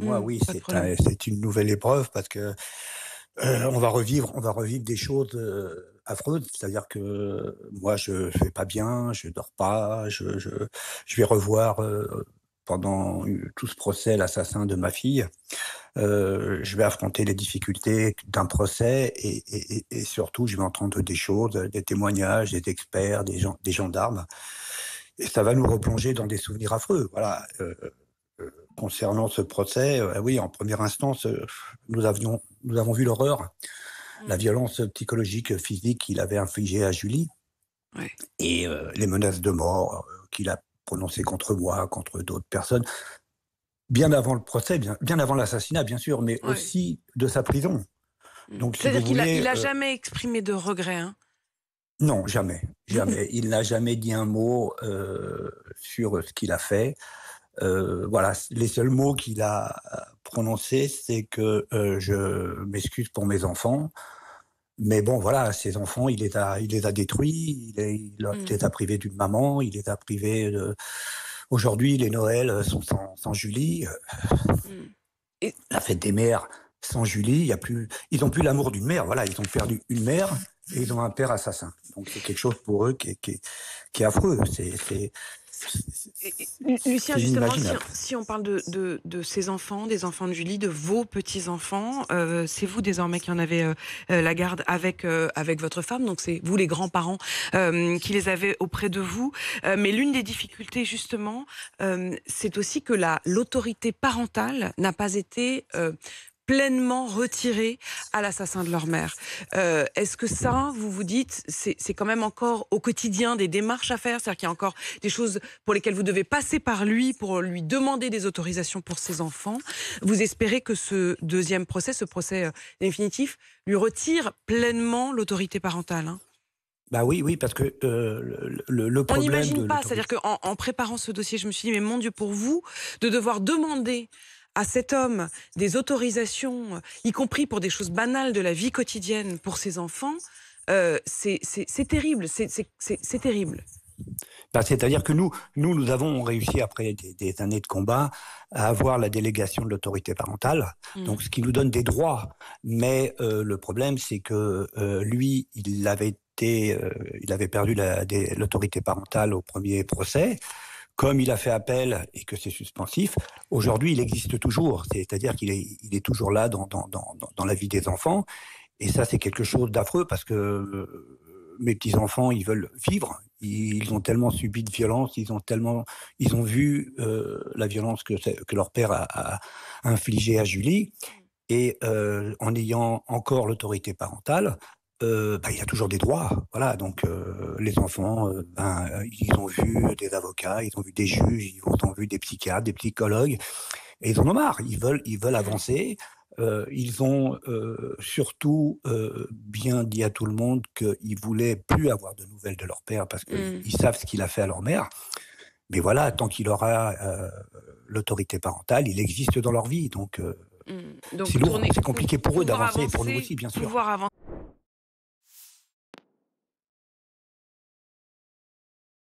moi, oui, Pas de problème. c'est une nouvelle épreuve parce que, on va revivre des choses, affreuses. C'est-à-dire que moi, je vais pas bien, je dors pas, je vais revoir, pendant tout ce procès, l'assassin de ma fille. Je vais affronter les difficultés d'un procès et surtout, je vais entendre des choses, des témoignages, des experts, des gendarmes et ça va nous replonger dans des souvenirs affreux. Voilà, concernant ce procès, oui, en première instance, nous avons vu l'horreur, la Mmh. violence psychologique, physique qu'il avait infligée à Julie Ouais. et les menaces de mort, qu'il a prononcées contre moi, contre d'autres personnes. Bien avant le procès, bien avant l'assassinat, bien sûr, mais Ouais. aussi de sa prison. Mmh. Donc si vous C'est-à-dire qu'il a voulez, il a jamais exprimé de regrets, hein? non, jamais, jamais. Il n'a jamais dit un mot, sur ce qu'il a fait. Voilà, les seuls mots qu'il a prononcés, c'est que, «Je m'excuse pour mes enfants», mais bon, voilà, ses enfants, il les a détruits, il Mmh. les a privés d'une maman, il les a privés de aujourd'hui, les Noëls, sont sans Julie, Mmh. Et la fête des mères sans Julie, il y a plus ils ont plus l'amour d'une mère, voilà, ils ont perdu une mère et ils ont un père assassin. Donc c'est quelque chose pour eux qui est affreux, Lucien, c'est justement, si inimaginable. si on parle de ces enfants, des enfants de Julie, de vos petits-enfants, c'est vous désormais qui en avez, la garde avec votre femme, donc c'est vous les grands-parents, qui les avez auprès de vous. Mais l'une des difficultés justement, c'est aussi que la l'autorité parentale n'a pas été, pleinement retirée à l'assassin de leur mère. Est-ce que ça, vous vous dites, c'est quand même encore au quotidien des démarches à faire? C'est-à-dire qu'il y a encore des choses pour lesquelles vous devez passer par lui pour lui demander des autorisations pour ses enfants. Vous espérez que ce deuxième procès, ce procès définitif, lui retire pleinement l'autorité parentale, hein? Bah oui, oui, parce que, le On problème de n'imagine pas, c'est-à-dire l'autorité. qu'en préparant ce dossier, je me suis dit, mais mon Dieu, pour vous, de devoir demander à cet homme des autorisations, y compris pour des choses banales de la vie quotidienne pour ses enfants, c'est terrible, c'est terrible. Bah, c'est-à-dire que nous avons réussi après des années de combat à avoir la délégation de l'autorité parentale, Mmh. donc ce qui nous donne des droits. Mais, le problème, c'est que, lui, il avait perdu l'autorité parentale au premier procès. Comme il a fait appel et que c'est suspensif, aujourd'hui, il existe toujours. C'est-à-dire qu'il est toujours là dans la vie des enfants et ça, c'est quelque chose d'affreux parce que, mes petits-enfants, ils veulent vivre. Ils ont tellement subi de violence, ils ont vu, la violence que leur père a infligée à Julie et en ayant encore l'autorité parentale, bah, il y a toujours des droits. Voilà, donc les enfants, ils ont vu des avocats, ils ont vu des juges, ils ont vu des psychiatres, des psychologues et ils en ont marre. Ils veulent Mmh. avancer. Ils ont, surtout, bien dit à tout le monde qu'ils voulaient plus avoir de nouvelles de leur père parce qu'ils Mmh. ils savent ce qu'il a fait à leur mère. Mais voilà, tant qu'il aura, l'autorité parentale, il existe dans leur vie donc Mmh. Donc c'est lourd, tourner c'est compliqué pour eux pouvoir d'avancer et pour nous avancer aussi, bien sûr. pouvoir avancer